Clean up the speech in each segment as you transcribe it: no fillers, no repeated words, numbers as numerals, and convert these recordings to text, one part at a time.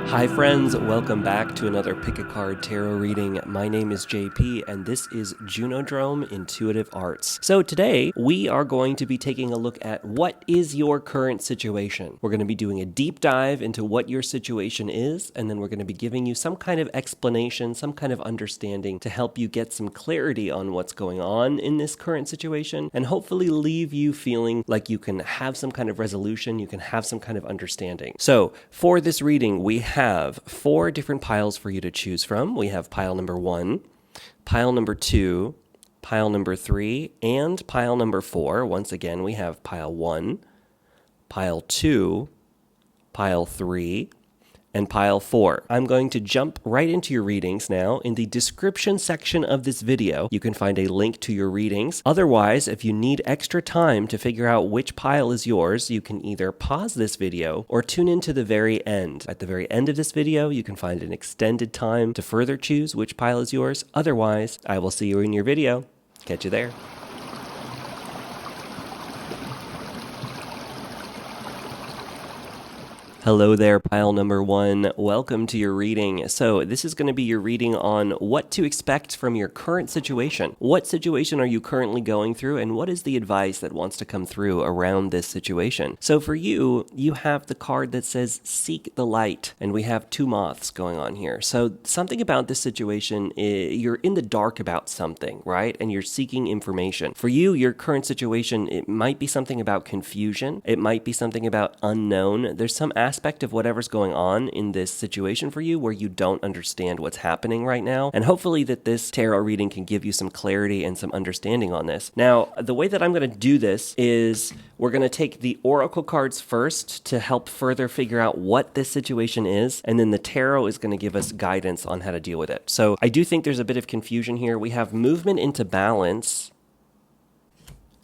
Hi friends, welcome back to another Pick a Card Tarot reading. My name is JP and this is Junodrome Intuitive Arts. So today we are going to be taking a look at what is your current situation. We're going to be doing a deep dive into what your situation is, and then we're going to be giving you some kind of explanation, some kind of understanding to help you get some clarity on what's going on in this current situation and hopefully leave you feeling like you can have some kind of resolution, you can have some kind of understanding. So for this reading, we have 4 different piles for you to choose from. We have pile number 1, pile number 2, pile number 3, and pile number 4. Once again, we have pile 1, pile 2, pile 3, and pile 4. I'm going to jump right into your readings now. In the description section of this video, you can find a link to your readings. Otherwise, if you need extra time to figure out which pile is yours, you can either pause this video or tune in to the very end. At the very end of this video, you can find an extended time to further choose which pile is yours. Otherwise, I will see you in your video. Catch you there. Hello there, pile number 1. Welcome to your reading. So this is going to be your reading on what to expect from your current situation. What situation are you currently going through, and what is the advice that wants to come through around this situation? So for you, you have the card that says Seek the Light, and we have 2 moths going on here. So something about this situation, you're in the dark about something, right? And you're seeking information. For you, your current situation, it might be something about confusion. It might be something about unknown. There's some aspect of whatever's going on in this situation for you where you don't understand what's happening right now. And hopefully that this tarot reading can give you some clarity and some understanding on this. Now, the way that I'm going to do this is we're going to take the oracle cards first to help further figure out what this situation is, and then the tarot is going to give us guidance on how to deal with it. So I do think there's a bit of confusion here. We have movement into balance,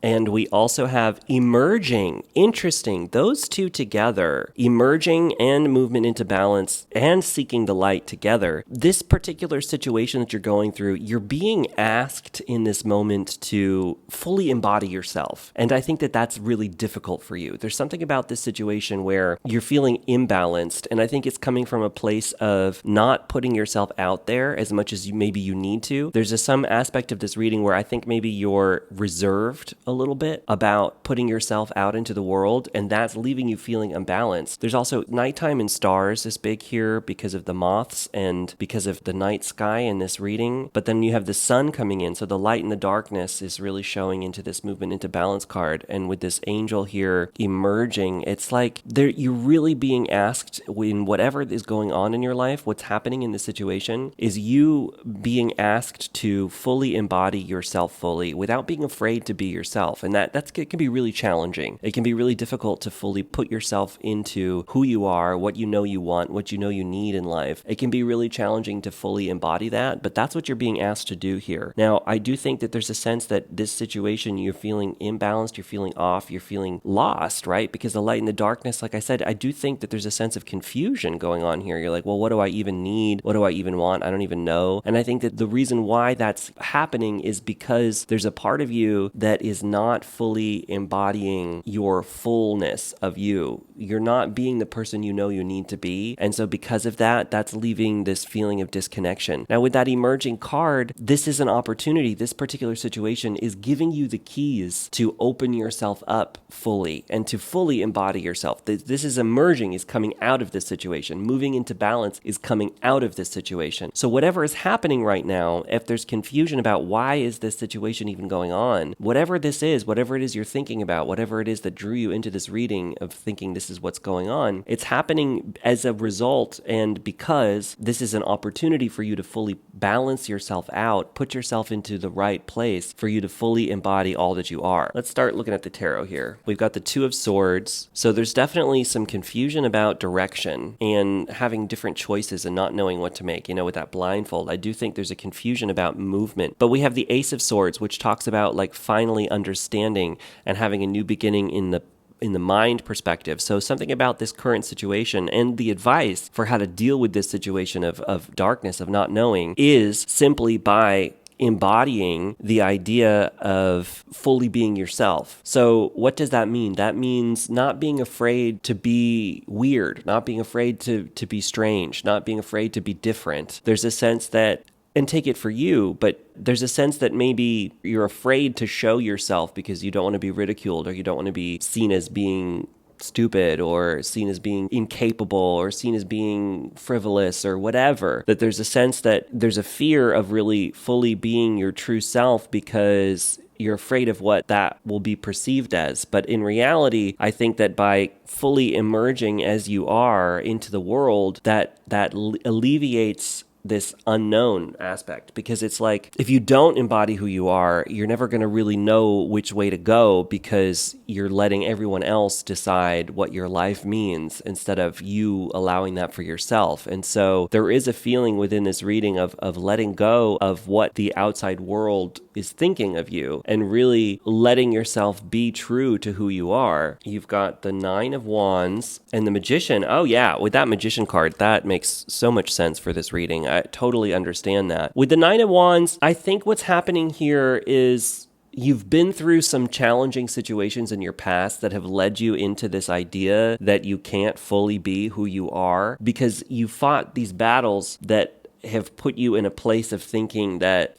and we also have emerging. Interesting. Those 2 together, emerging and movement into balance and seeking the light together. This particular situation that you're going through, you're being asked in this moment to fully embody yourself. And I think that that's really difficult for you. There's something about this situation where you're feeling imbalanced. And I think it's coming from a place of not putting yourself out there as much as maybe you need to. There's some aspect of this reading where I think maybe you're reserved a little bit about putting yourself out into the world, and that's leaving you feeling unbalanced. There's also nighttime and stars is big here because of the moths and because of the night sky in this reading. But then you have the sun coming in, so the light and the darkness is really showing into this movement into balance card. And with this angel here emerging, it's like you're really being asked in whatever is going on in your life, what's happening in this situation, is you being asked to fully embody yourself fully without being afraid to be yourself. And it can be really challenging. It can be really difficult to fully put yourself into who you are, what you know you want, what you know you need in life. It can be really challenging to fully embody that, but that's what you're being asked to do here. Now, I do think that there's a sense that this situation, you're feeling imbalanced, you're feeling off, you're feeling lost, right? Because the light and the darkness, like I said, I do think that there's a sense of confusion going on here. You're like, well, what do I even need? What do I even want? I don't even know. And I think that the reason why that's happening is because there's a part of you that is not fully embodying your fullness of you. You're not being the person you know you need to be. And so because of that, that's leaving this feeling of disconnection. Now with that emerging card, this is an opportunity. This particular situation is giving you the keys to open yourself up fully and to fully embody yourself. This is emerging, is coming out of this situation. Moving into balance is coming out of this situation. So whatever is happening right now, if there's confusion about why is this situation even going on, whatever this is, whatever it is you're thinking about, whatever it is that drew you into this reading of thinking this is what's going on, it's happening as a result and because this is an opportunity for you to fully balance yourself out, put yourself into the right place for you to fully embody all that you are. Let's start looking at the tarot here. We've got the 2 of Swords. So there's definitely some confusion about direction and having different choices and not knowing what to make. You know, with that blindfold, I do think there's a confusion about movement. But we have the Ace of Swords, which talks about like finally understanding and having a new beginning in the mind perspective. So something about this current situation and the advice for how to deal with this situation of darkness, of not knowing, is simply by embodying the idea of fully being yourself. So what does that mean? That means not being afraid to be weird, not being afraid to be strange, not being afraid to be different. There's a sense that, and take it for you, but there's a sense that maybe you're afraid to show yourself because you don't want to be ridiculed, or you don't want to be seen as being stupid, or seen as being incapable, or seen as being frivolous, or whatever. That there's a sense that there's a fear of really fully being your true self because you're afraid of what that will be perceived as. But in reality, I think that by fully emerging as you are into the world, that alleviates this unknown aspect, because it's like, if you don't embody who you are, you're never going to really know which way to go, because you're letting everyone else decide what your life means instead of you allowing that for yourself. And so there is a feeling within this reading of letting go of what the outside world is thinking of you and really letting yourself be true to who you are. You've got the Nine of Wands and the Magician. Oh yeah, with that Magician card, that makes so much sense for this reading. I totally understand that. With the Nine of Wands, I think what's happening here is you've been through some challenging situations in your past that have led you into this idea that you can't fully be who you are, because you fought these battles that have put you in a place of thinking that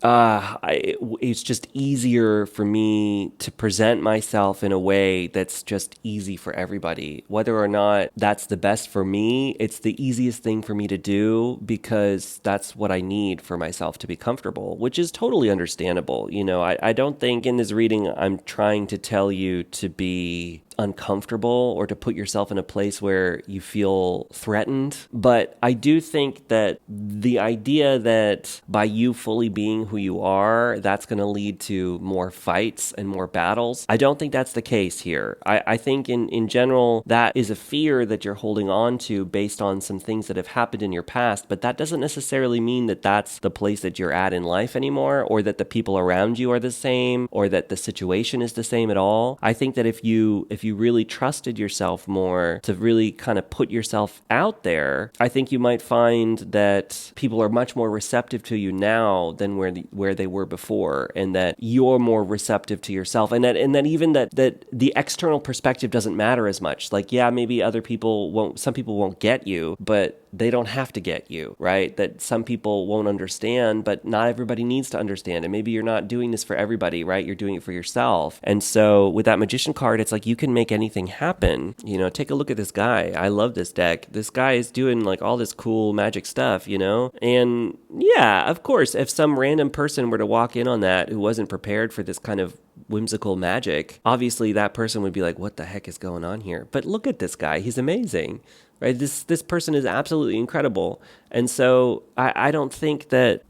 it's just easier for me to present myself in a way that's just easy for everybody. Whether or not that's the best for me, it's the easiest thing for me to do because that's what I need for myself to be comfortable, which is totally understandable. You know, I don't think in this reading I'm trying to tell you to be uncomfortable or to put yourself in a place where you feel threatened. But I do think that the idea that by you fully being who you are, that's going to lead to more fights and more battles. I don't think that's the case here. I think in general, that is a fear that you're holding on to based on some things that have happened in your past, but that doesn't necessarily mean that that's the place that you're at in life anymore, or that the people around you are the same, or that the situation is the same at all. I think that if you really trusted yourself more to really kind of put yourself out there, I think you might find that people are much more receptive to you now than where they were before, and that you're more receptive to yourself, and that even that the external perspective doesn't matter as much. Like, yeah, maybe some people won't get you, but they don't have to get you, right? That some people won't understand, but not everybody needs to understand. And maybe you're not doing this for everybody, right? You're doing it for yourself. And so with that Magician card, it's like you can make anything happen. You know, take a look at this guy. I love this deck. This guy is doing like all this cool magic stuff, you know? And yeah, of course, if some random person were to walk in on that who wasn't prepared for this kind of whimsical magic, obviously that person would be like, what the heck is going on here? But look at this guy. He's amazing. Right? This person is absolutely incredible. And so I don't think that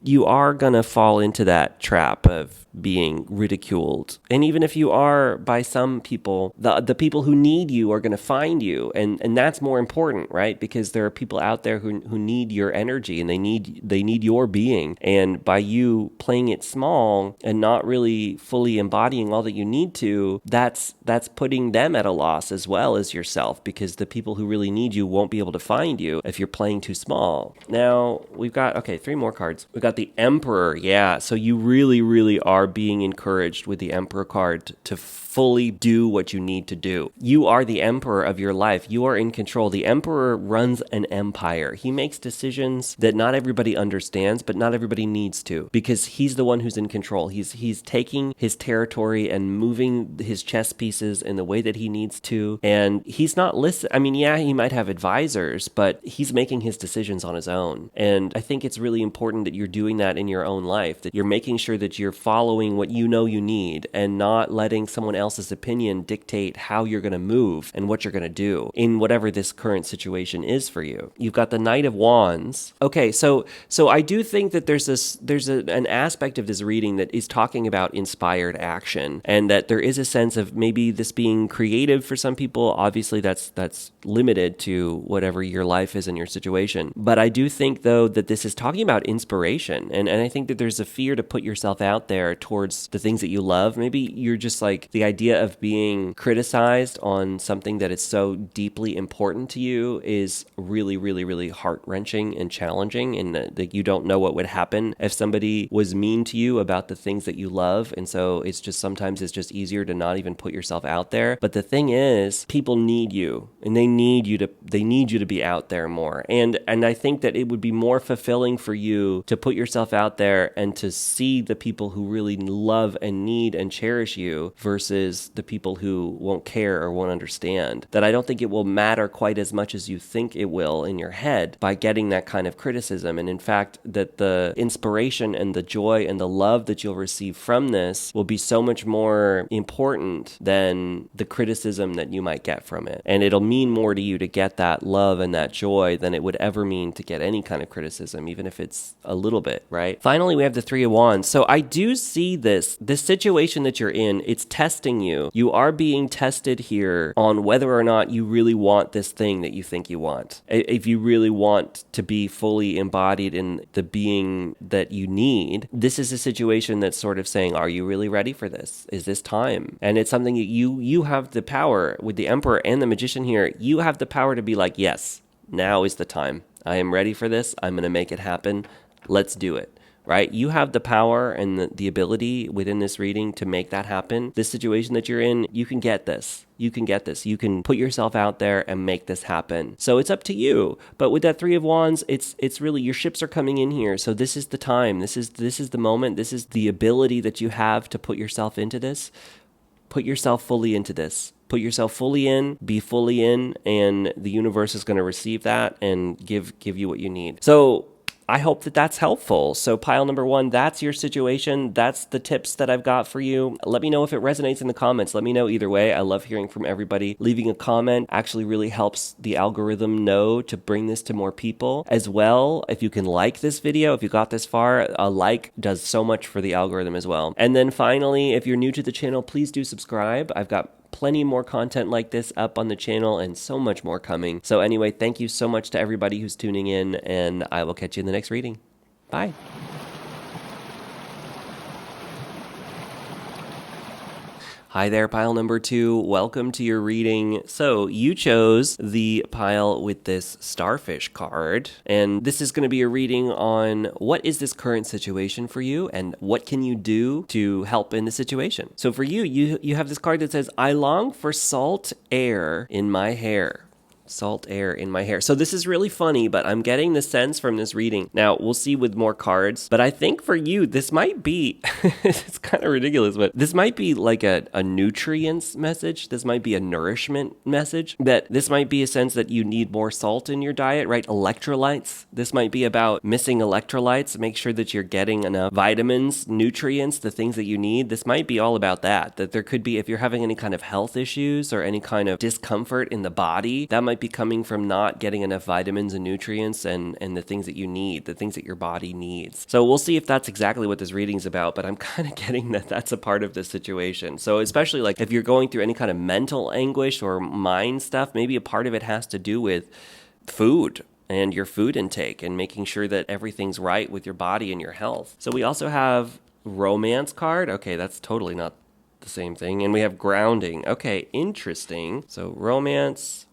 you are gonna fall into that trap of being ridiculed. And even if you are by some people, the people who need you are gonna find you, and that's more important, right? Because there are people out there who need your energy, and they need your being. And by you playing it small and not really fully embodying all that you need to, that's putting them at a loss as well as yourself, because the people who really need you won't be able to find you if you're playing too small. Now, we've got, 3 more cards. We've got the Emperor. Yeah, so you really, really are being encouraged with the Emperor card to fully do what you need to do. You are the emperor of your life. You are in control. The Emperor runs an empire. He makes decisions that not everybody understands, but not everybody needs to, because he's the one who's in control. He's taking his territory and moving his chess pieces in the way that he needs to, and he's not listening. I mean, yeah, he might have advisors, but he's making his decisions on his own. And I think it's really important that you're doing that in your own life, that you're making sure that you're following what you know you need and not letting someone else's opinion dictate how you're going to move and what you're going to do in whatever this current situation is for you. You've got the Knight of Wands. Okay, so I do think that there's an aspect of this reading that is talking about inspired action, and that there is a sense of maybe this being creative for some people. Obviously, that's limited to whatever your life is and your situation. But I do think, though, that this is talking about inspiration, and I think that there's a fear to put yourself out there towards the things that you love. Maybe you're just like, the idea idea of being criticized on something that is so deeply important to you is really, really, really heart-wrenching and challenging, and that you don't know what would happen if somebody was mean to you about the things that you love. And so sometimes it's just easier to not even put yourself out there. But the thing is, people need you, and they need you to be out there more. And I think that it would be more fulfilling for you to put yourself out there and to see the people who really love and need and cherish you versus the people who won't care or won't understand. That I don't think it will matter quite as much as you think it will in your head by getting that kind of criticism. And in fact, that the inspiration and the joy and the love that you'll receive from this will be so much more important than the criticism that you might get from it. And it'll mean more to you to get that love and that joy than it would ever mean to get any kind of criticism, even if it's a little bit, right? Finally, we have the Three of Wands. So I do see this situation that you're in, it's testing you. You are being tested here on whether or not you really want this thing that you think you want. If you really want to be fully embodied in the being that you need, this is a situation that's sort of saying, are you really ready for this? Is this time? And it's something that you have the power with the Emperor and the Magician here. You have the power to be like, yes, now is the time. I am ready for this. I'm going to make it happen. Let's do it. Right? You have the power and the ability within this reading to make that happen. This situation that you're in, you can get this. You can get this. You can put yourself out there and make this happen. So it's up to you. But with that Three of Wands, it's really your ships are coming in here. So this is the time. This is the moment. This is the ability that you have to put yourself into this. Put yourself fully into this. Put yourself fully in, be fully in, and the universe is going to receive that and give you what you need. So I hope that that's helpful. So pile number one, that's your situation. That's the tips that I've got for you. Let me know if it resonates in the comments. Let me know either way. I love hearing from everybody. Leaving a comment actually really helps the algorithm know to bring this to more people. As well, if you can like this video, if you got this far, a like does so much for the algorithm as well. And then finally, if you're new to the channel, please do subscribe. I've got plenty more content like this up on the channel and so much more coming. So anyway, thank you so much to everybody who's tuning in, and I will catch you in the next reading. Bye. Hi there, pile number two. Welcome to your reading. So you chose the pile with this starfish card, and this is going to be a reading on what is this current situation for you and what can you do to help in the situation. So for you have this card that says, I long for salt air in my hair. Salt air in my hair. So this is really funny, but I'm getting the sense from this reading. Now, we'll see with more cards, but I think for you, this might be, it's kind of ridiculous, but this might be like a nutrients message. This might be a nourishment message, that this might be a sense that you need more salt in your diet, right? Electrolytes. This might be about missing electrolytes. Make sure that you're getting enough vitamins, nutrients, the things that you need. This might be all about that there could be, if you're having any kind of health issues or any kind of discomfort in the body, that might be coming from not getting enough vitamins and nutrients and the things that you need, the things that your body needs. So we'll see if that's exactly what this reading's about, but I'm kind of getting that that's a part of the situation. So especially like if you're going through any kind of mental anguish or mind stuff, maybe a part of it has to do with food and your food intake and making sure that everything's right with your body and your health. So we also have romance card. Okay, that's totally not the same thing. And we have grounding. Okay, interesting. So romance,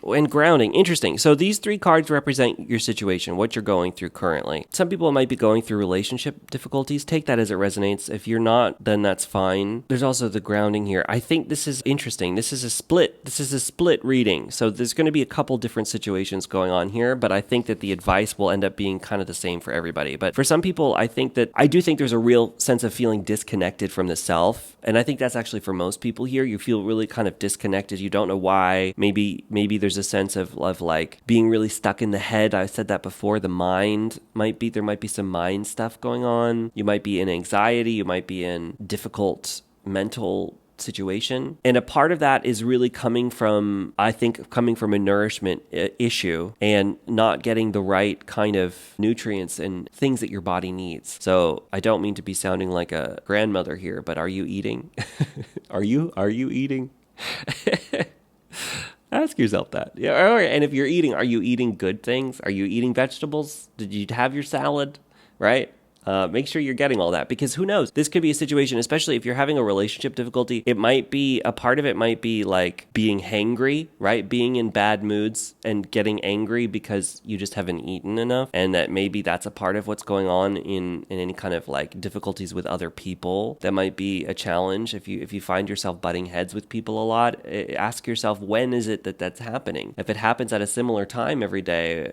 and grounding. Interesting. So these three cards represent your situation, what you're going through currently. Some people might be going through relationship difficulties. Take that as it resonates. If you're not, then that's fine. There's also the grounding here. I think this is interesting. This is a split reading. So there's going to be a couple different situations going on here, but I think that the advice will end up being kind of the same for everybody. But for some people, I do think there's a real sense of feeling disconnected from the self. And I think that's actually for most people here. You feel really kind of disconnected. You don't know why. Maybe there's a sense of like being really stuck in the head. I said that before. The mind there might be some mind stuff going on. You might be in anxiety. You might be in difficult mental situation. And a part of that is really coming from a nourishment issue and not getting the right kind of nutrients and things that your body needs. So I don't mean to be sounding like a grandmother here, but are you eating? Are you eating? Ask yourself that. Yeah, and if you're eating, are you eating good things? Are you eating vegetables? Did you have your salad? Right? Make sure you're getting all that, because who knows? This could be a situation, especially if you're having a relationship difficulty. It might be a part of it might be like being hangry, right? Being in bad moods and getting angry because you just haven't eaten enough, and that maybe that's a part of what's going on in any kind of like difficulties with other people. That might be a challenge if you find yourself butting heads with people a lot. Ask yourself, when is it that that's happening? If it happens at a similar time every day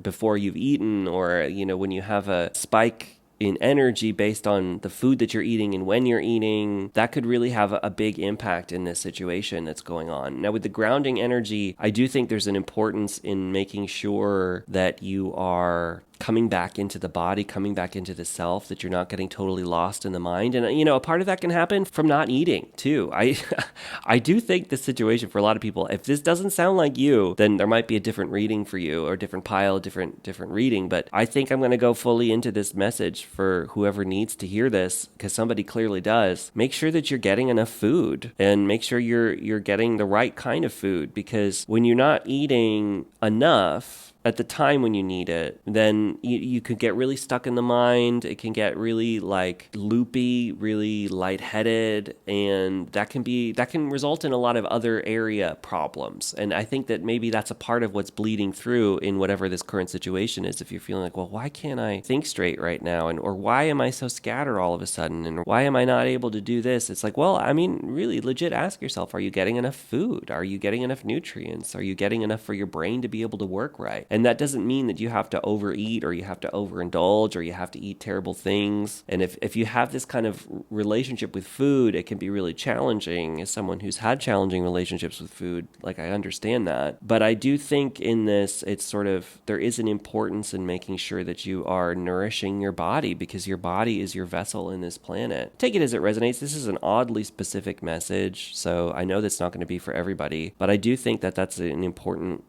before you've eaten, or when you have a spike in energy based on the food that you're eating and when you're eating, that could really have a big impact in this situation that's going on. Now, with the grounding energy, I do think there's an importance in making sure that you are coming back into the body, coming back into the self, that you're not getting totally lost in the mind. And, a part of that can happen from not eating too. I do think this situation for a lot of people, if this doesn't sound like you, then there might be a different reading for you, or a different pile, different reading. But I think I'm going to go fully into this message for whoever needs to hear this, because somebody clearly does. Make sure that you're getting enough food, and make sure you're getting the right kind of food, because when you're not eating enough at the time when you need it, then you could get really stuck in the mind. It can get really like loopy, really lightheaded, and that can result in a lot of other area problems. And I think that maybe that's a part of what's bleeding through in whatever this current situation is. If you're feeling like, well, why can't I think straight right now? Or why am I so scattered all of a sudden? And why am I not able to do this? It's like, well, I mean, really legit ask yourself, are you getting enough food? Are you getting enough nutrients? Are you getting enough for your brain to be able to work right? And that doesn't mean that you have to overeat, or you have to overindulge, or you have to eat terrible things. And if you have this kind of relationship with food, it can be really challenging. As someone who's had challenging relationships with food, like, I understand that. But I do think in this, it's sort of, there is an importance in making sure that you are nourishing your body, because your body is your vessel in this planet. Take it as it resonates. This is an oddly specific message, so I know that's not going to be for everybody, but I do think that that's an important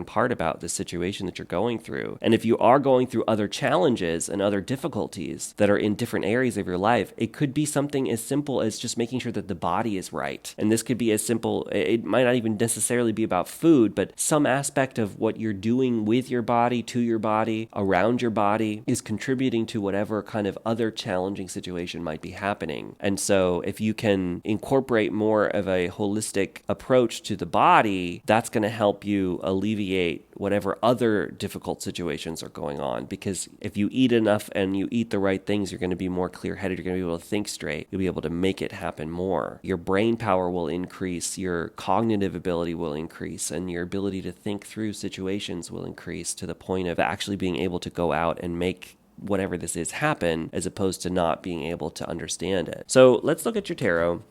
part about the situation that you're going through. And if you are going through other challenges and other difficulties that are in different areas of your life, it could be something as simple as just making sure that the body is right. And this could be as simple, it might not even necessarily be about food, but some aspect of what you're doing with your body, to your body, around your body, is contributing to whatever kind of other challenging situation might be happening. And so if you can incorporate more of a holistic approach to the body, that's going to help you alleviate whatever other difficult situations are going on. Because if you eat enough and you eat the right things, you're going to be more clear-headed. You're going to be able to think straight. You'll be able to make it happen more. Your brain power will increase. Your cognitive ability will increase. And your ability to think through situations will increase to the point of actually being able to go out and make whatever this is happen, as opposed to not being able to understand it. So let's look at your tarot.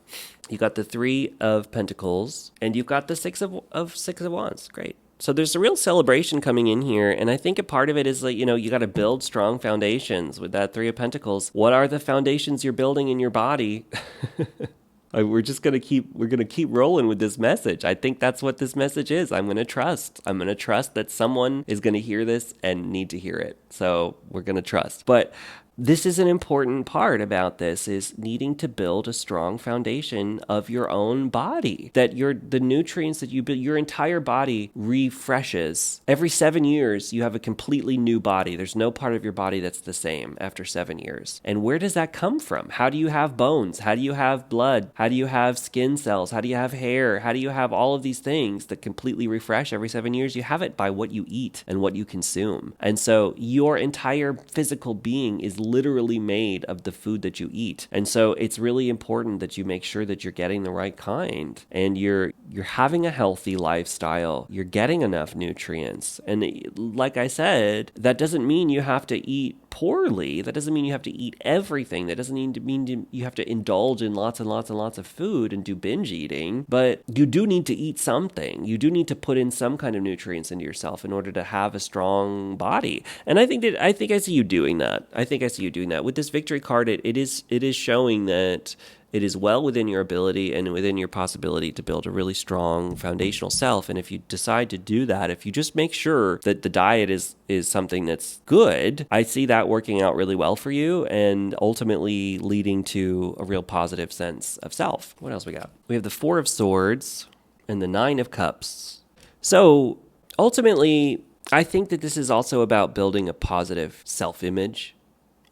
You got the 3 of Pentacles, and you've got the 6 of Wands. Great. So there's a real celebration coming in here, and I think a part of it is like, you got to build strong foundations with that 3 of Pentacles. What are the foundations you're building in your body? We're going to keep rolling with this message. I think that's what this message is. I'm going to trust that someone is going to hear this and need to hear it. So we're going to trust. But this is an important part about this, is needing to build a strong foundation of your own body, that the nutrients that you build, your entire body refreshes. Every 7 years, you have a completely new body. There's no part of your body that's the same after 7 years. And where does that come from? How do you have bones? How do you have blood? How do you have skin cells? How do you have hair? How do you have all of these things that completely refresh every 7 years? You have it by what you eat and what you consume. And so your entire physical being is literally made of the food that you eat. And so it's really important that you make sure that you're getting the right kind, and you're having a healthy lifestyle. You're getting enough nutrients. And like I said, that doesn't mean you have to eat poorly. That doesn't mean you have to eat everything. That doesn't mean you have to indulge in lots and lots and lots of food and do binge eating, but you do need to eat something. You do need to put in some kind of nutrients into yourself in order to have a strong body. And I think I see you doing that. With this Victory card, it is showing that it is well within your ability and within your possibility to build a really strong foundational self. And if you decide to do that, if you just make sure that the diet is something that's good, I see that working out really well for you and ultimately leading to a real positive sense of self. What else we got? We have the 4 of Swords and the 9 of Cups. So ultimately, I think that this is also about building a positive self-image.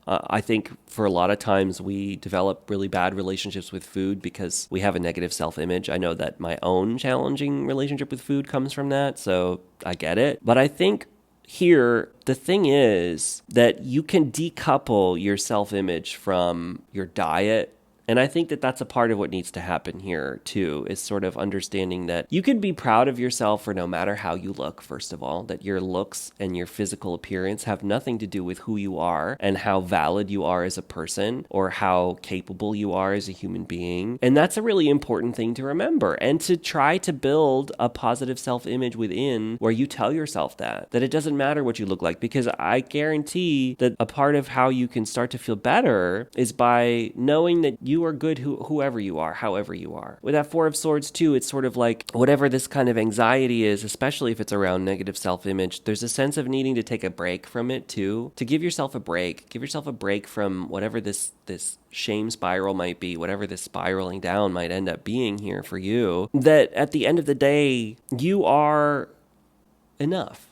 I think for a lot of times we develop really bad relationships with food because we have a negative self-image. I know that my own challenging relationship with food comes from that, so I get it. But I think here, the thing is that you can decouple your self-image from your diet. And I think that that's a part of what needs to happen here, too, is sort of understanding that you can be proud of yourself for no matter how you look, first of all, that your looks and your physical appearance have nothing to do with who you are and how valid you are as a person or how capable you are as a human being. And that's a really important thing to remember and to try to build a positive self-image within where you tell yourself that it doesn't matter what you look like, because I guarantee that a part of how you can start to feel better is by knowing that you are good whoever you are, however you are. With that Four of Swords too, it's sort of like whatever this kind of anxiety is, especially if it's around negative self-image, there's a sense of needing to take a break from it too, to give yourself a break. Give yourself a break from whatever this shame spiral might be, whatever this spiraling down might end up being here for you, that at the end of the day, you are enough.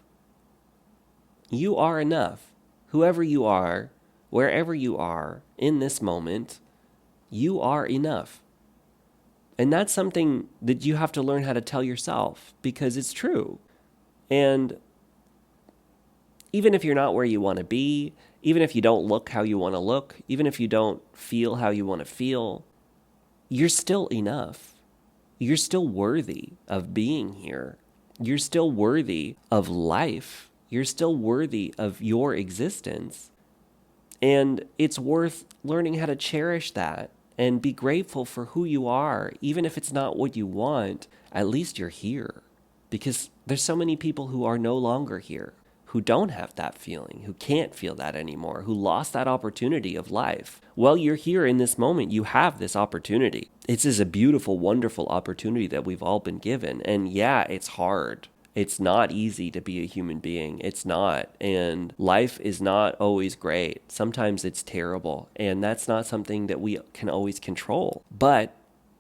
You are enough. Whoever you are, wherever you are in this moment, you are enough. And that's something that you have to learn how to tell yourself, because it's true. And even if you're not where you want to be, even if you don't look how you want to look, even if you don't feel how you want to feel, you're still enough. You're still worthy of being here. You're still worthy of life. You're still worthy of your existence. And it's worth learning how to cherish that and be grateful for who you are. Even if it's not what you want, at least you're here. Because there's so many people who are no longer here, who don't have that feeling, who can't feel that anymore, who lost that opportunity of life. Well, you're here in this moment. You have this opportunity. This is a beautiful, wonderful opportunity that we've all been given. And yeah, it's hard. It's not easy to be a human being. It's not. And life is not always great. Sometimes it's terrible. And that's not something that we can always control. But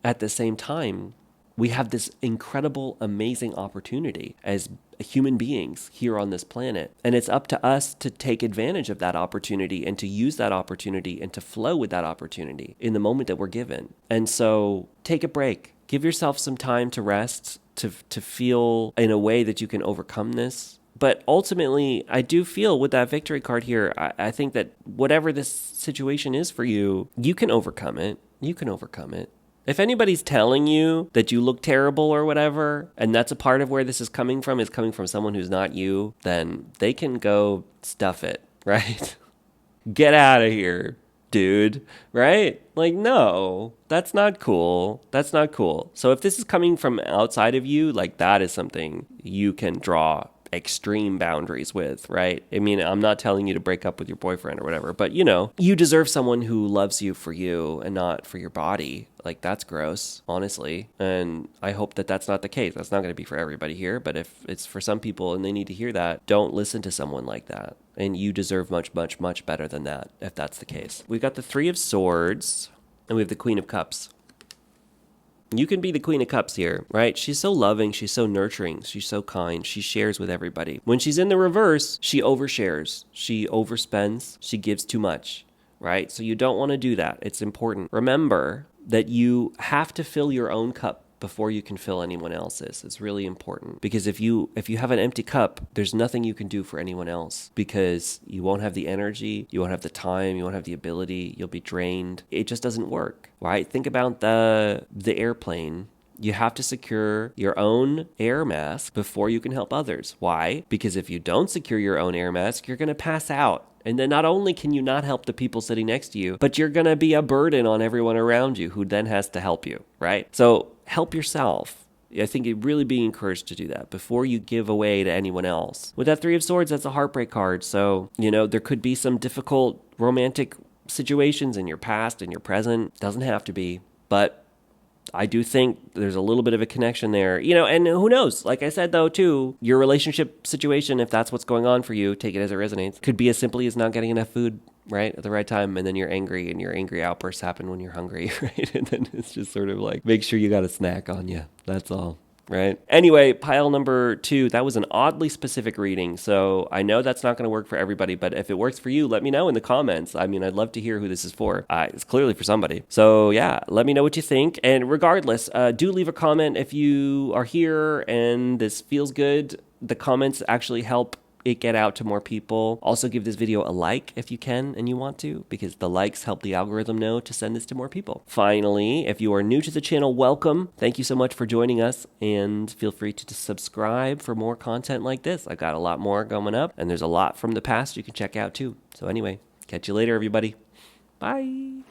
at the same time, we have this incredible, amazing opportunity as human beings here on this planet. And it's up to us to take advantage of that opportunity and to use that opportunity and to flow with that opportunity in the moment that we're given. And so take a break. Give yourself some time to rest, to feel in a way that you can overcome this. But ultimately, I do feel with that victory card here, I think that whatever this situation is for you, you can overcome it. You can overcome it. If anybody's telling you that you look terrible or whatever, and that's a part of where this is coming from someone who's not you, then they can go stuff it, right? Get out of here, dude, right? Like, no, that's not cool. That's not cool. So if this is coming from outside of you, like that is something you can draw extreme boundaries with, right? I mean, I'm not telling you to break up with your boyfriend or whatever, but you deserve someone who loves you for you and not for your body. Like, that's gross, honestly. And I hope that that's not the case. That's not going to be for everybody here, but if it's for some people and they need to hear that, don't listen to someone like that. And you deserve much, much, much better than that, if that's the case. We've got the Three of Swords and we have the Queen of Cups. You can be the Queen of Cups here, right? She's so loving. She's so nurturing. She's so kind. She shares with everybody. When she's in the reverse, she overshares. She overspends. She gives too much, right? So you don't want to do that. It's important. Remember that you have to fill your own cup before you can fill anyone else's. It's really important, because if you have an empty cup, there's nothing you can do for anyone else, because you won't have the energy, you won't have the time, you won't have the ability, you'll be drained. It just doesn't work, right? Think about the airplane. You have to secure your own air mask before you can help others. Why? Because if you don't secure your own air mask, you're going to pass out. And then not only can you not help the people sitting next to you, but you're going to be a burden on everyone around you who then has to help you, right? So help yourself. I think you'd really be encouraged to do that before you give away to anyone else. With that Three of Swords, that's a heartbreak card. So, there could be some difficult romantic situations in your past and your present. Doesn't have to be, but I do think there's a little bit of a connection there, and who knows? Like I said, though, too, your relationship situation, if that's what's going on for you, take it as it resonates, could be as simply as not getting enough food, right, at the right time, and then you're angry, and your angry outbursts happen when you're hungry, right? And then it's just sort of like, make sure you got a snack on you. That's all. right? Anyway, pile number 2, that was an oddly specific reading. So I know that's not going to work for everybody, but if it works for you, let me know in the comments. I mean, I'd love to hear who this is for. It's clearly for somebody. So yeah, let me know what you think. And regardless, do leave a comment if you are here and this feels good. The comments actually help it get out to more people. Also give this video a like if you can and you want to, because the likes help the algorithm know to send this to more people. Finally, if you are new to the channel, welcome. Thank you so much for joining us, and feel free to subscribe for more content like this. I got a lot more coming up, and there's a lot from the past you can check out too. So anyway, catch you later, everybody. Bye.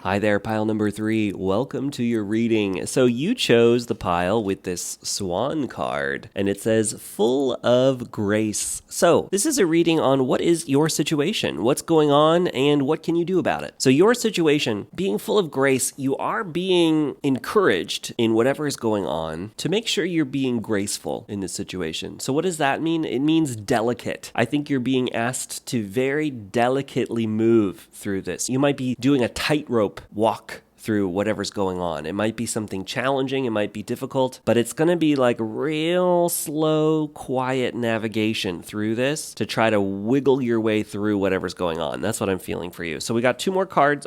Hi there, pile number 3. Welcome to your reading. So you chose the pile with this swan card, and it says full of grace. So this is a reading on what is your situation, what's going on, and what can you do about it. So your situation, being full of grace, you are being encouraged in whatever is going on to make sure you're being graceful in this situation. So what does that mean? It means delicate. I think you're being asked to very delicately move through this. You might be doing a tightrope walk through whatever's going on. It might be something challenging, it might be difficult, but it's going to be like real slow, quiet navigation through this to try to wiggle your way through whatever's going on. That's what I'm feeling for you. So we got 3 more cards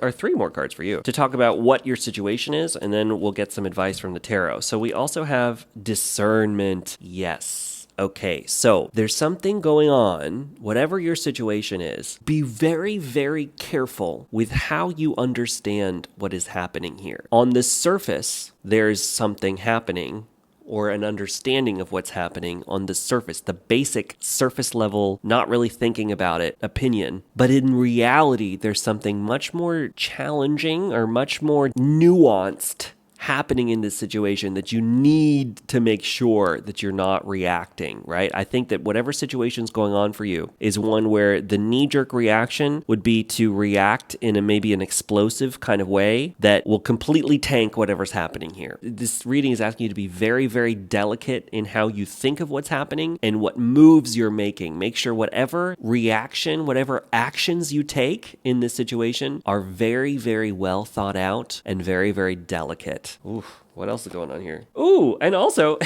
for you to talk about what your situation is, and then we'll get some advice from the tarot. So we also have discernment. Yes. Okay, so there's something going on, whatever your situation is. Be very, very careful with how you understand what is happening here. On the surface, there's something happening, or an understanding of what's happening on the surface, the basic surface level, not really thinking about it, opinion. But in reality, there's something much more challenging or much more nuanced happening in this situation that you need to make sure that you're not reacting, right? I think that whatever situation's going on for you is one where the knee-jerk reaction would be to react in a maybe an explosive kind of way that will completely tank whatever's happening here. This reading is asking you to be very, very delicate in how you think of what's happening and what moves you're making. Make sure whatever reaction, whatever actions you take in this situation are very, very well thought out and very, very delicate. Oof, what else is going on here? Ooh, and also,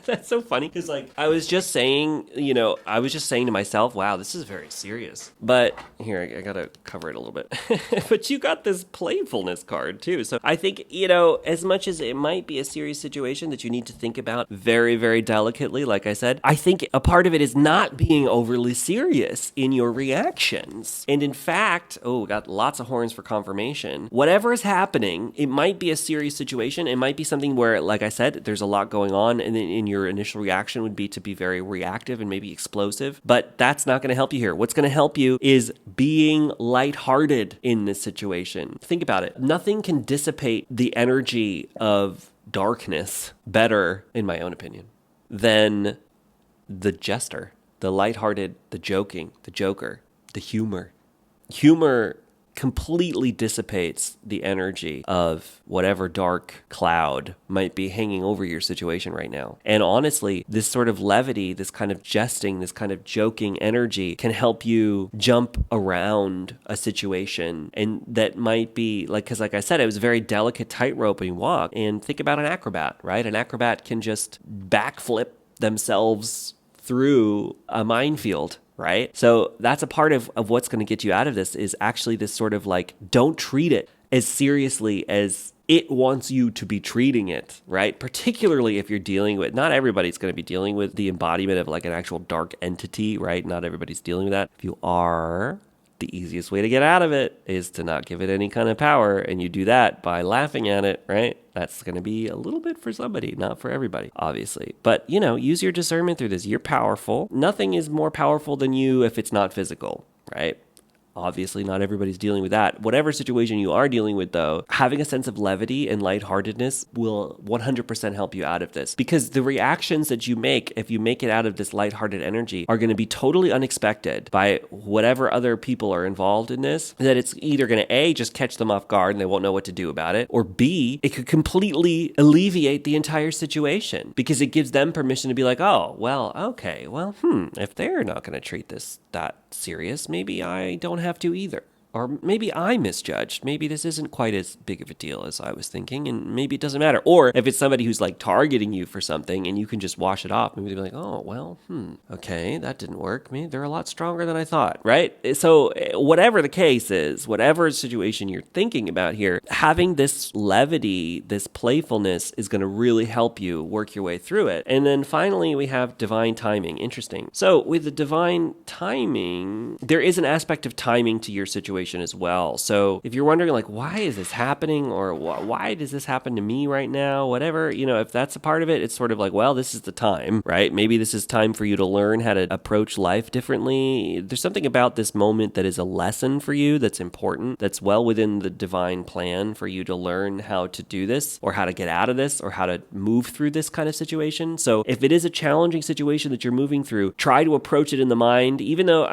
that's so funny because like I was just saying to myself, wow, this is very serious. But here, I gotta cover it a little bit. But you got this playfulness card too. So I think, as much as it might be a serious situation that you need to think about very, very delicately, like I said, I think a part of it is not being overly serious in your reactions. And in fact, got lots of horns for confirmation. Whatever is happening, it might be a serious situation. It might be something where, like I said, there's a lot going on, and then in your initial reaction would be to be very reactive and maybe explosive, but that's not going to help you here. What's going to help you is being lighthearted in this situation. Think about it. Nothing can dissipate the energy of darkness better, in my own opinion, than the jester, the lighthearted, the joking, the joker, the humor. Humor completely dissipates the energy of whatever dark cloud might be hanging over your situation right now. And honestly, this sort of levity, this kind of jesting, this kind of joking energy can help you jump around a situation. And that might be because like I said, it was a very delicate tightroping walk. And think about an acrobat, right? An acrobat can just backflip themselves through a minefield, right? So that's a part of what's going to get you out of this is actually this sort of like, don't treat it as seriously as it wants you to be treating it, right? Particularly if you're dealing with, not everybody's going to be dealing with the embodiment of like an actual dark entity, right? Not everybody's dealing with that. If you are, the easiest way to get out of it is to not give it any kind of power. And you do that by laughing at it, right? That's going to be a little bit for somebody, not for everybody, obviously. But, use your discernment through this. You're powerful. Nothing is more powerful than you if it's not physical, right? Obviously, not everybody's dealing with that. Whatever situation you are dealing with, though, having a sense of levity and lightheartedness will 100% help you out of this. Because the reactions that you make, if you make it out of this lighthearted energy, are going to be totally unexpected by whatever other people are involved in this. That it's either going to, A, just catch them off guard and they won't know what to do about it, or B, it could completely alleviate the entire situation because it gives them permission to be like, oh, well, okay, well, if they're not going to treat this that serious, maybe I don't have to either, Or maybe I misjudged. Maybe this isn't quite as big of a deal as I was thinking, and maybe it doesn't matter. Or if it's somebody who's like targeting you for something and you can just wash it off, maybe they'll be like, oh, well, okay, that didn't work. Maybe they're a lot stronger than I thought, right? So whatever the case is, whatever situation you're thinking about here, having this levity, this playfulness is going to really help you work your way through it. And then finally, we have divine timing. Interesting. So with the divine timing, there is an aspect of timing to your situation as well. So if you're wondering like, why is this happening, or why does this happen to me right now, whatever, if that's a part of it, it's sort of like, well, this is the time, right? Maybe this is time for you to learn how to approach life differently. There's something about this moment that is a lesson for you that's important, that's well within the divine plan for you to learn how to do this, or how to get out of this, or how to move through this kind of situation. So if it is a challenging situation that you're moving through, try to approach it in the mind, even though,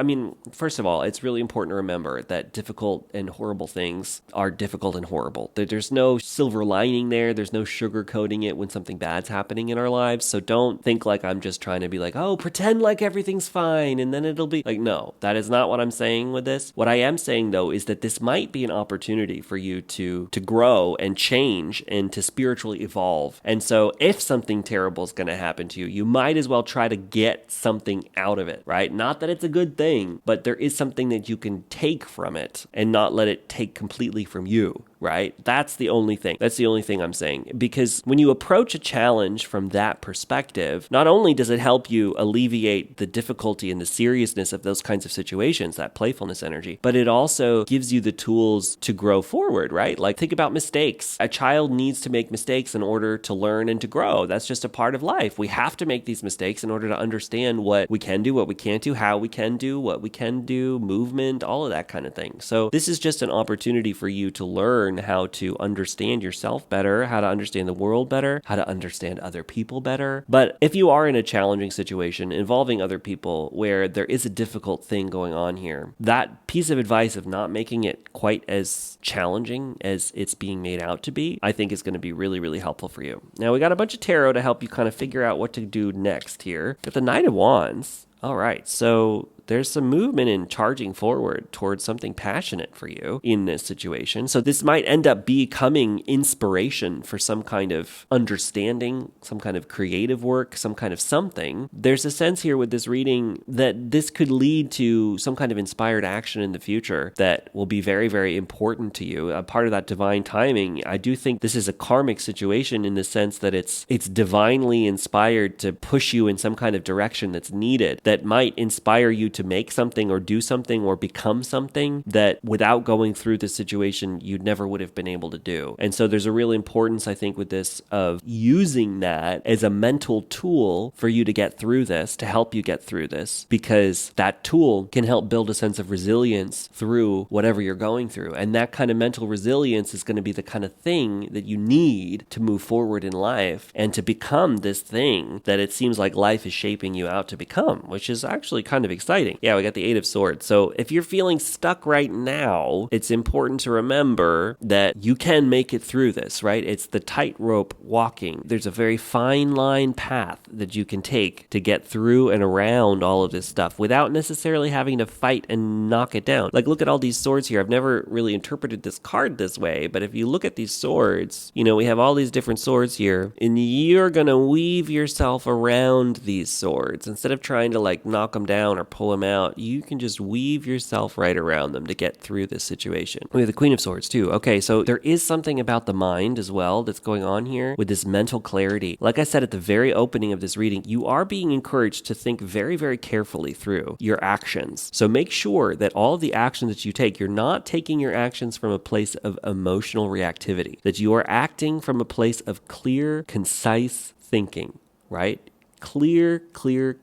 first of all, it's really important to remember that difficult and horrible things are difficult and horrible. There's no silver lining there. There's no sugarcoating it when something bad's happening in our lives. So don't think like I'm just trying to be like, oh, pretend like everything's fine and then it'll be like, no, that is not what I'm saying with this. What I am saying though is that this might be an opportunity for you to grow and change and to spiritually evolve. And so if something terrible is going to happen to you, you might as well try to get something out of it, right? Not that it's a good thing, but there is something that you can take from it and not let it take completely from you, right? That's the only thing. That's the only thing I'm saying. Because when you approach a challenge from that perspective, not only does it help you alleviate the difficulty and the seriousness of those kinds of situations, that playfulness energy, but it also gives you the tools to grow forward, right? Like think about mistakes. A child needs to make mistakes in order to learn and to grow. That's just a part of life. We have to make these mistakes in order to understand what we can do, what we can't do, how we can do, what we can do, movement, all of that kind of thing. So this is just an opportunity for you to learn how to understand yourself better, how to understand the world better, how to understand other people better. But if you are in a challenging situation involving other people where there is a difficult thing going on here, that piece of advice of not making it quite as challenging as it's being made out to be, I think is going to be really, really helpful for you. Now, we got a bunch of tarot to help you kind of figure out what to do next here. Got the Knight of Wands. All right, so there's some movement in charging forward towards something passionate for you in this situation. So this might end up becoming inspiration for some kind of understanding, some kind of creative work, some kind of something. There's a sense here with this reading that this could lead to some kind of inspired action in the future that will be very, very important to you. A part of that divine timing, I do think this is a karmic situation in the sense that it's divinely inspired to push you in some kind of direction that's needed, that might inspire you to make something or do something or become something that without going through the situation, you never would have been able to do. And so there's a real importance, I think, with this of using that as a mental tool for you to get through this, to help you get through this, because that tool can help build a sense of resilience through whatever you're going through. And that kind of mental resilience is going to be the kind of thing that you need to move forward in life and to become this thing that it seems like life is shaping you out to become, which is actually kind of exciting. Yeah, we got the Eight of Swords. So if you're feeling stuck right now, it's important to remember that you can make it through this, right? It's the tightrope walking. There's a very fine line path that you can take to get through and around all of this stuff without necessarily having to fight and knock it down. Like, look at all these swords here. I've never really interpreted this card this way, but if you look at these swords, we have all these different swords here, and you're going to weave yourself around these swords. Instead of trying to knock them down or pull them out, you can just weave yourself right around them to get through this situation. We have the Queen of Swords too. Okay, so there is something about the mind as well that's going on here with this mental clarity. Like I said at the very opening of this reading, you are being encouraged to think very, very carefully through your actions. So make sure that all of the actions that you take, you're not taking your actions from a place of emotional reactivity, that you are acting from a place of clear, concise thinking, right? Clear,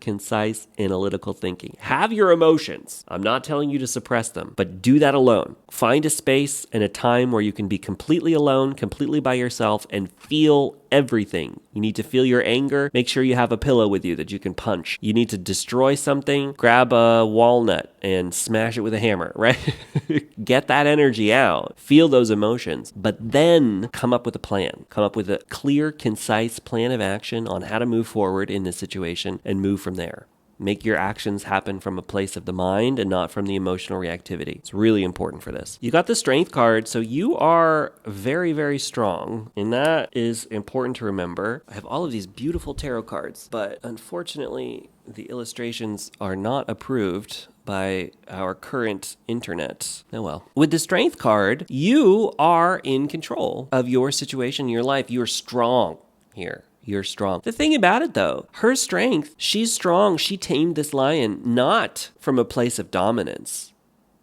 concise, analytical thinking. Have your emotions. I'm not telling you to suppress them, but do that alone. Find a space and a time where you can be completely alone, completely by yourself, and feel everything. You need to feel your anger. Make sure you have a pillow with you that you can punch. You need to destroy something. Grab a walnut and smash it with a hammer, right? Get that energy out. Feel those emotions, but then come up with a plan. Come up with a clear, concise plan of action on how to move forward in this situation and move from there. Make your actions happen from a place of the mind and not from the emotional reactivity. It's really important for this. You got the Strength card, so you are very, very strong, and that is important to remember. I have all of these beautiful tarot cards, but unfortunately, the illustrations are not approved by our current internet. Oh well. With the Strength card, you are in control of your situation in your life. You're strong here. You're strong. The thing about it though, her strength, she's strong. She tamed this lion not from a place of dominance,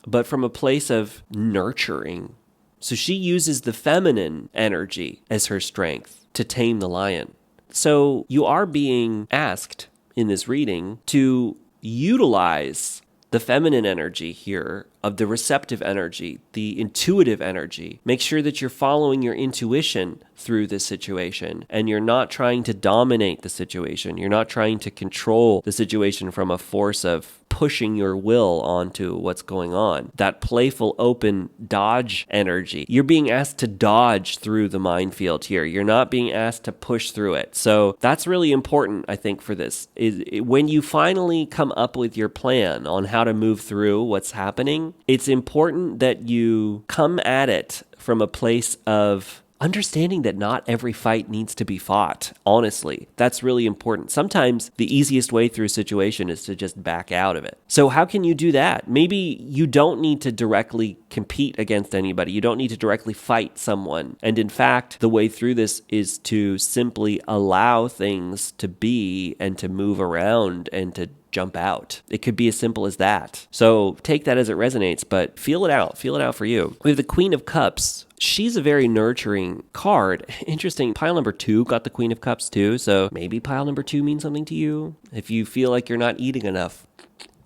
but from a place of nurturing. So she uses the feminine energy as her strength to tame the lion. So you are being asked in this reading to utilize the feminine energy here of the receptive energy, the intuitive energy. Make sure that you're following your intuition through this situation and you're not trying to dominate the situation. You're not trying to control the situation from a force of pushing your will onto what's going on. That playful, open dodge energy. You're being asked to dodge through the minefield here. You're not being asked to push through it. So that's really important, I think, for this. When you finally come up with your plan on how to move through what's happening, it's important that you come at it from a place of understanding that not every fight needs to be fought. Honestly, that's really important. Sometimes the easiest way through a situation is to just back out of it. So how can you do that? Maybe you don't need to directly compete against anybody. You don't need to directly fight someone. And in fact, the way through this is to simply allow things to be and to move around and to jump out. It could be as simple as that. So take that as it resonates, but feel it out. Feel it out for you. We have the Queen of Cups. She's a very nurturing card. Interesting. Pile number 2 got the Queen of Cups too. So maybe pile number 2 means something to you. If you feel like you're not eating enough,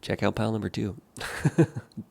check out pile number 2.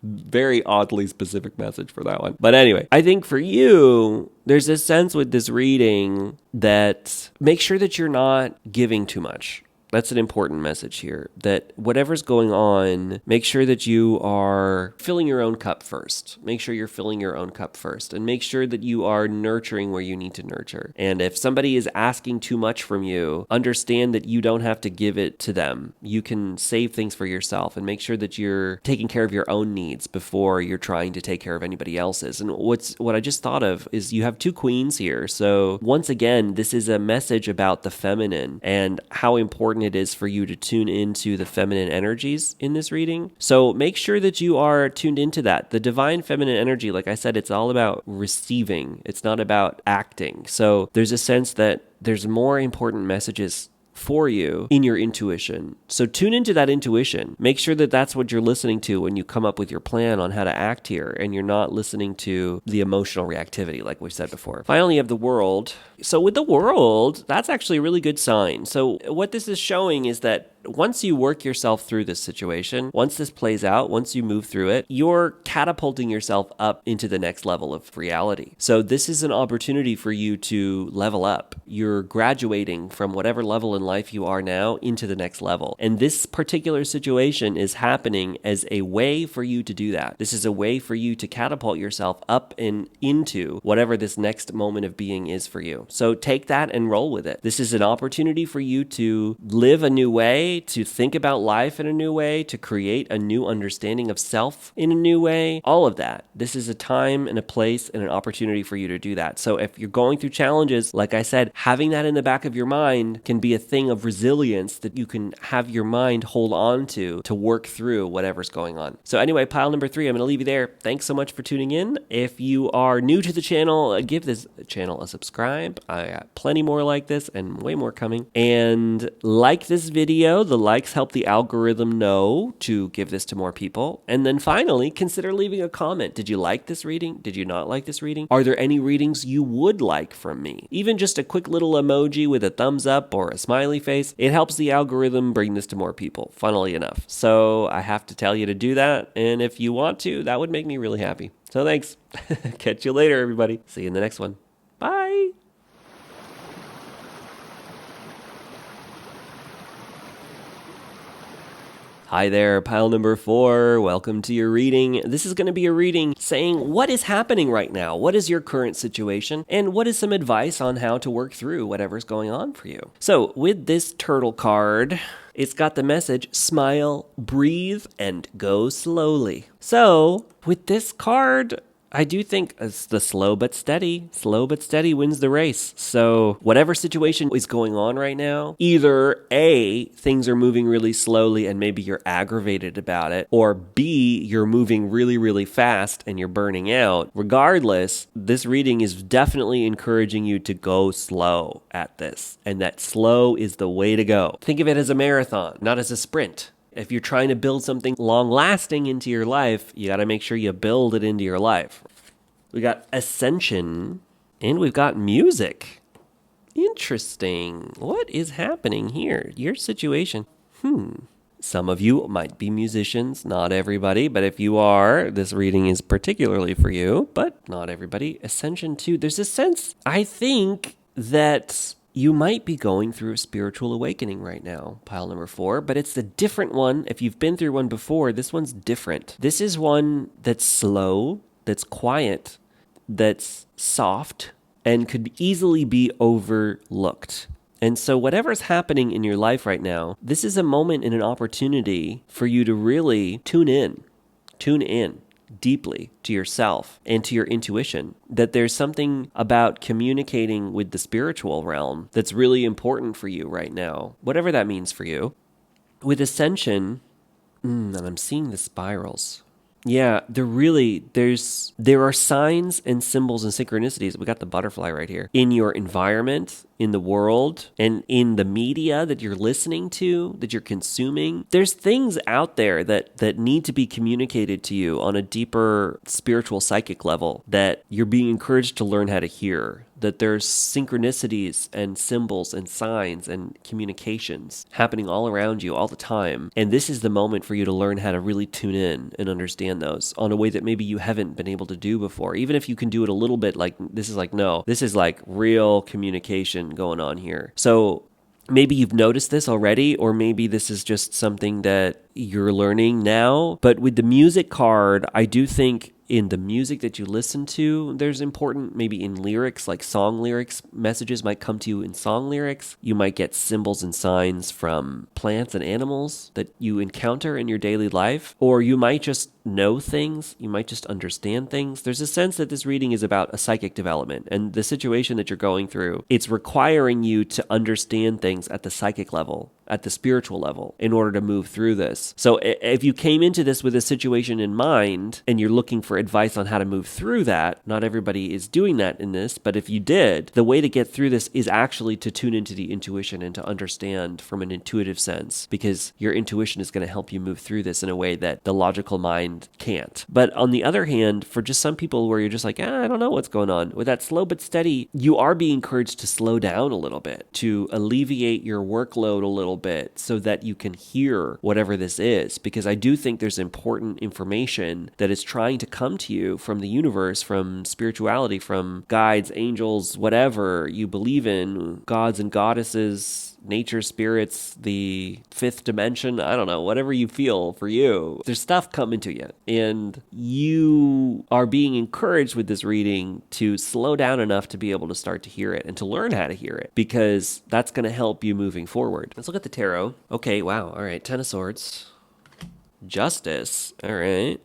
Very oddly specific message for that one. But anyway, I think for you, there's a sense with this reading that make sure that you're not giving too much. That's an important message here, that whatever's going on, make sure that you are filling your own cup first. Make sure you're filling your own cup first, and make sure that you are nurturing where you need to nurture. And if somebody is asking too much from you, understand that you don't have to give it to them. You can save things for yourself and make sure that you're taking care of your own needs before you're trying to take care of anybody else's. And what I just thought of is you have 2 queens here. So once again, this is a message about the feminine and how important it is for you to tune into the feminine energies in this reading. So make sure that you are tuned into that. The divine feminine energy, like I said, it's all about receiving. It's not about acting. So there's a sense that there's more important messages for you in your intuition. So tune into that intuition. Make sure that that's what you're listening to when you come up with your plan on how to act here, and you're not listening to the emotional reactivity like we said before. Finally, you have the World. So with the World, that's actually a really good sign. So what this is showing is that once you work yourself through this situation, once this plays out, once you move through it, you're catapulting yourself up into the next level of reality. So this is an opportunity for you to level up. You're graduating from whatever level in life you are now into the next level. And this particular situation is happening as a way for you to do that. This is a way for you to catapult yourself up and into whatever this next moment of being is for you. So take that and roll with it. This is an opportunity for you to live a new way, to think about life in a new way, to create a new understanding of self in a new way, all of that. This is a time and a place and an opportunity for you to do that. So if you're going through challenges, like I said, having that in the back of your mind can be a thing of resilience that you can have your mind hold on to work through whatever's going on. So anyway, pile number 3, I'm going to leave you there. Thanks so much for tuning in. If you are new to the channel, give this channel a subscribe. I got plenty more like this and way more coming. And like this video. The likes help the algorithm know to give this to more people. And then finally, consider leaving a comment. Did you like this reading? Did you not like this reading? Are there any readings you would like from me? Even just a quick little emoji with a thumbs up or a smiley face, it helps the algorithm bring this to more people, funnily enough. So I have to tell you to do that. And if you want to, that would make me really happy. So thanks. Catch you later, everybody. See you in the next one. Bye. Hi there, pile number 4. Welcome to your reading. This is going to be a reading saying what is happening right now. What is your current situation? And what is some advice on how to work through whatever's going on for you? So with this turtle card, it's got the message, smile, breathe, and go slowly. So with this card, I do think it's the slow but steady wins the race. So whatever situation is going on right now, either A, things are moving really slowly and maybe you're aggravated about it, or B, you're moving really, really fast and you're burning out. Regardless, this reading is definitely encouraging you to go slow at this, and that slow is the way to go. Think of it as a marathon, not as a sprint. If you're trying to build something long-lasting into your life, you got to make sure you build it into your life. We got ascension, and we've got music. Interesting. What is happening here? Your situation. Some of you might be musicians, not everybody, but if you are, this reading is particularly for you, but not everybody. Ascension too. There's a sense, I think, that you might be going through a spiritual awakening right now, pile number 4, but it's a different one. If you've been through one before, this one's different. This is one that's slow, that's quiet, that's soft, and could easily be overlooked. And so whatever's happening in your life right now, this is a moment and an opportunity for you to really tune in deeply to yourself and to your intuition, that there's something about communicating with the spiritual realm that's really important for you right now, whatever that means for you. With ascension, and I'm seeing the spirals. Yeah, there are signs and symbols and synchronicities. We got the butterfly right here in your environment, in the world, and in the media that you're listening to, that you're consuming. There's things out there that need to be communicated to you on a deeper spiritual psychic level that you're being encouraged to learn how to hear. That there's synchronicities and symbols and signs and communications happening all around you all the time. And this is the moment for you to learn how to really tune in and understand those on a way that maybe you haven't been able to do before. Even if you can do it a little bit, like this is like real communication going on here. So maybe you've noticed this already, or maybe this is just something that you're learning now. But with the music card, I do think in the music that you listen to, there's important, maybe in lyrics, like song lyrics, messages might come to you in song lyrics. You might get symbols and signs from plants and animals that you encounter in your daily life, or you might just know things, you might just understand things. There's a sense that this reading is about a psychic development, and the situation that you're going through, it's requiring you to understand things at the psychic level, at the spiritual level, in order to move through this. So if you came into this with a situation in mind and you're looking for advice on how to move through that, not everybody is doing that in this, but if you did, the way to get through this is actually to tune into the intuition and to understand from an intuitive sense, because your intuition is going to help you move through this in a way that the logical mind can't. But on the other hand, for just some people where you're just like, I don't know what's going on, with that slow but steady, you are being encouraged to slow down a little bit, to alleviate your workload a little bit so that you can hear whatever this is, because I do think there's important information that is trying to come to you from the universe, from spirituality, from guides, angels, whatever you believe in, gods and goddesses, nature, spirits, the fifth dimension, I don't know, whatever you feel for you. There's stuff coming to you, and you are being encouraged with this reading to slow down enough to be able to start to hear it and to learn how to hear it, because that's going to help you moving forward. Let's look at the tarot. Okay, wow. All right, Ten of Swords. Justice. All right.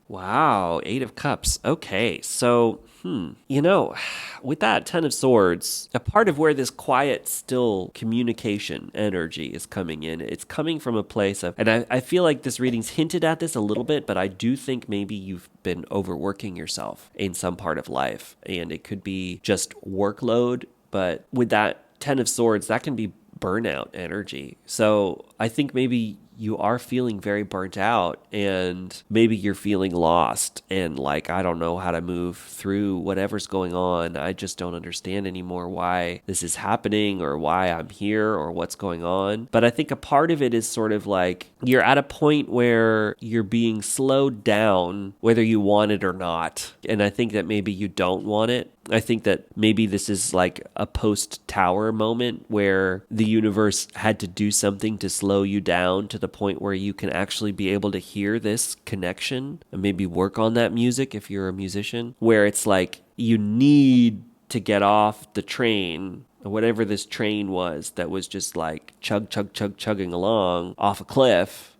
Wow, Eight of Cups. Okay, so, with that Ten of Swords, a part of where this quiet, still communication energy is coming in, it's coming from a place of, and I feel like this reading's hinted at this a little bit, but I do think maybe you've been overworking yourself in some part of life, and it could be just workload, but with that Ten of Swords, that can be burnout energy. So I think maybe you are feeling very burnt out, and maybe you're feeling lost and like, I don't know how to move through whatever's going on. I just don't understand anymore why this is happening or why I'm here or what's going on. But I think a part of it is sort of like you're at a point where you're being slowed down, whether you want it or not. And I think that maybe you don't want it. I think that maybe this is like a post-tower moment where the universe had to do something to slow you down to the point where you can actually be able to hear this connection and maybe work on that music if you're a musician, where it's like you need to get off the train, or whatever this train was that was just like chugging along off a cliff.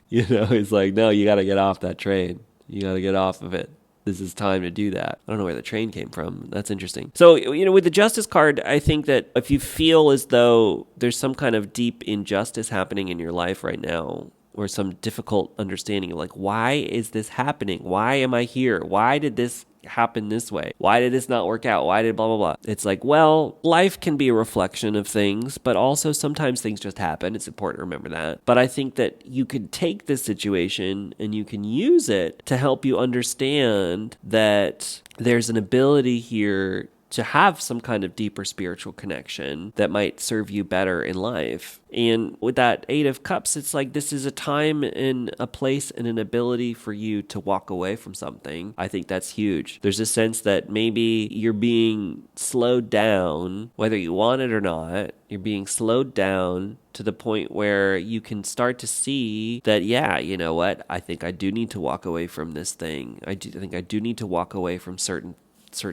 It's like, no, you got to get off that train. You got to get off of it. This is time to do that. I don't know where the train came from. That's interesting. So, with the Justice card, I think that if you feel as though there's some kind of deep injustice happening in your life right now, or some difficult understanding of like, why is this happening? Why am I here? Why did this happen this way? Why did this not work out? Why did blah, blah, blah? It's like, well, life can be a reflection of things, but also sometimes things just happen. It's important to remember that. But I think that you could take this situation and you can use it to help you understand that there's an ability here to have some kind of deeper spiritual connection that might serve you better in life. And with that Eight of Cups, it's like this is a time and a place and an ability for you to walk away from something. I think that's huge. There's a sense that maybe you're being slowed down, whether you want it or not. You're being slowed down to the point where you can start to see that, yeah, you know what? I think I do need to walk away from this thing. I think I do need to walk away from certain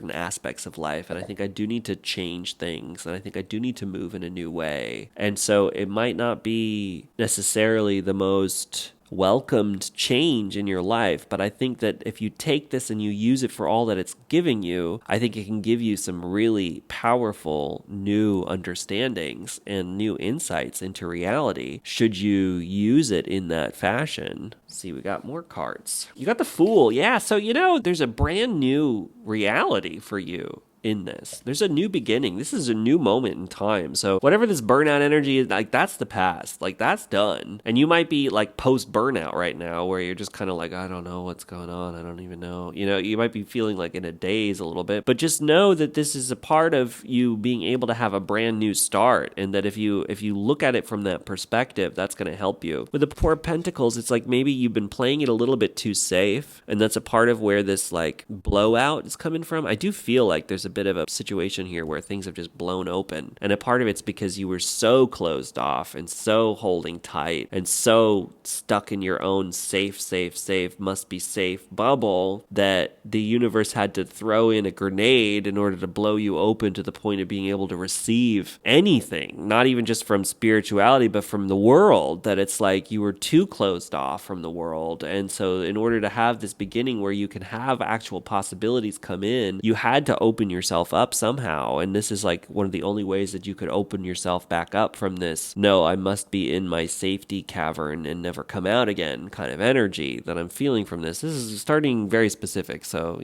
aspects of life, and I think I do need to change things, and I think I do need to move in a new way. And so it might not be necessarily the most welcomed change in your life, but I think that if you take this and you use it for all that it's giving you, I think it can give you some really powerful new understandings and new insights into reality should you use it in that fashion. See, we got more cards. You got the Fool. Yeah, so there's a brand new reality for you in this. There's a new beginning. This is a new moment in time. So whatever this burnout energy is, like, that's the past. Like, that's done. And you might be like post burnout right now, where you're just kind of like, I don't know what's going on. I don't even know. You might be feeling like in a daze a little bit, but just know that this is a part of you being able to have a brand new start. And that if you look at it from that perspective, that's going to help you. With the Four of Pentacles, it's like maybe you've been playing it a little bit too safe. And that's a part of where this like blowout is coming from. I do feel like there's a bit of a situation here where things have just blown open, and a part of it's because you were so closed off and so holding tight and so stuck in your own safe must be safe bubble that the universe had to throw in a grenade in order to blow you open to the point of being able to receive anything, not even just from spirituality but from the world. That it's like you were too closed off from the world, and so in order to have this beginning where you can have actual possibilities come in, you had to open yourself up somehow. And this is like one of the only ways that you could open yourself back up from this, no, I must be in my safety cavern and never come out again kind of energy that I'm feeling from this. This is starting very specific, so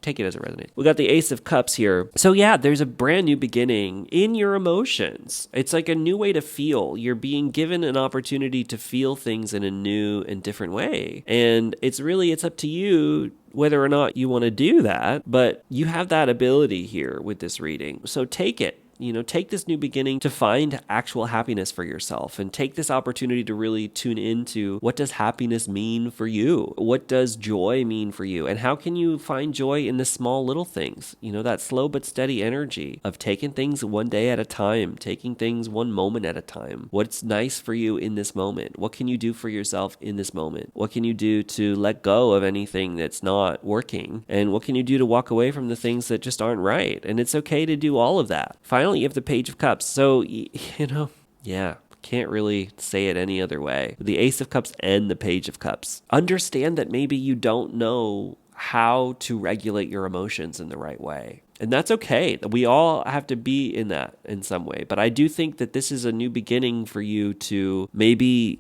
take it as it resonates. We got the Ace of Cups here. So yeah, there's a brand new beginning in your emotions. It's like a new way to feel. You're being given an opportunity to feel things in a new and different way, and it's up to you whether or not you want to do that, but you have that ability here with this reading. So take it. Take this new beginning to find actual happiness for yourself, and take this opportunity to really tune into what does happiness mean for you? What does joy mean for you? And how can you find joy in the small little things? That slow but steady energy of taking things one day at a time, taking things one moment at a time. What's nice for you in this moment? What can you do for yourself in this moment? What can you do to let go of anything that's not working? And what can you do to walk away from the things that just aren't right? And it's okay to do all of that. Finally, you have the Page of Cups. So, can't really say it any other way. The Ace of Cups and the Page of Cups. Understand that maybe you don't know how to regulate your emotions in the right way. And that's okay. We all have to be in that in some way. But I do think that this is a new beginning for you to maybe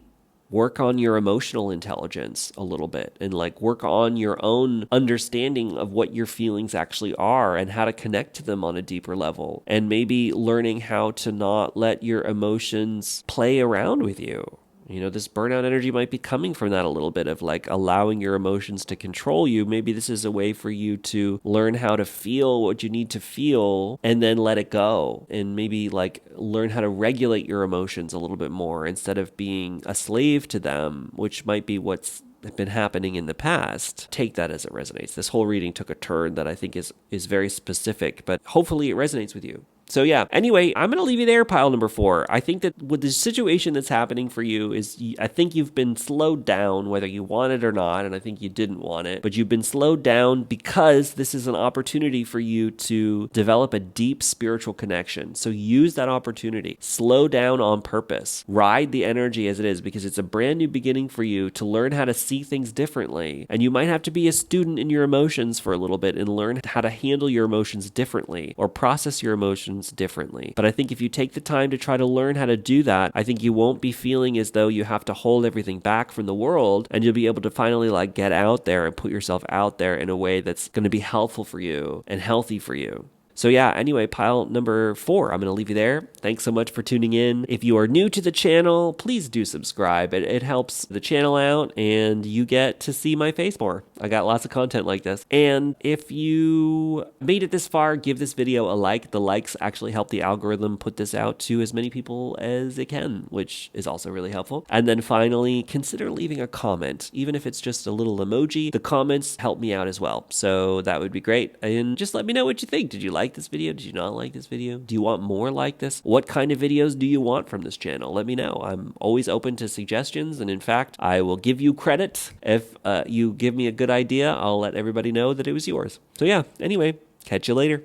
work on your emotional intelligence a little bit, and like work on your own understanding of what your feelings actually are and how to connect to them on a deeper level, and maybe learning how to not let your emotions play around with you. This burnout energy might be coming from that a little bit of like allowing your emotions to control you. Maybe this is a way for you to learn how to feel what you need to feel and then let it go, and maybe like learn how to regulate your emotions a little bit more instead of being a slave to them, which might be what's been happening in the past. Take that as it resonates. This whole reading took a turn that I think is very specific, but hopefully it resonates with you. So yeah, anyway, I'm going to leave you there, pile number 4. I think that with the situation that's happening for you is I think you've been slowed down, whether you want it or not, and I think you didn't want it, but you've been slowed down because this is an opportunity for you to develop a deep spiritual connection. So use that opportunity. Slow down on purpose. Ride the energy as it is, because it's a brand new beginning for you to learn how to see things differently. And you might have to be a student in your emotions for a little bit and learn how to handle your emotions differently or process your emotions differently. But I think if you take the time to try to learn how to do that, I think you won't be feeling as though you have to hold everything back from the world, and you'll be able to finally get out there and put yourself out there in a way that's going to be helpful for you and healthy for you. So yeah, anyway, pile number 4, I'm going to leave you there. Thanks so much for tuning in. If you are new to the channel, please do subscribe. It helps the channel out, and you get to see my face more. I got lots of content like this. And if you made it this far, give this video a like. The likes actually help the algorithm put this out to as many people as it can, which is also really helpful. And then finally, consider leaving a comment. Even if it's just a little emoji, the comments help me out as well. So that would be great. And just let me know what you think. Did you like this video? Did you not like this video? Do you want more like this? What kind of videos do you want from this channel? Let me know. I'm always open to suggestions, and in fact, I will give you credit. If you give me a good idea, I'll let everybody know that it was yours. So yeah, anyway, catch you later.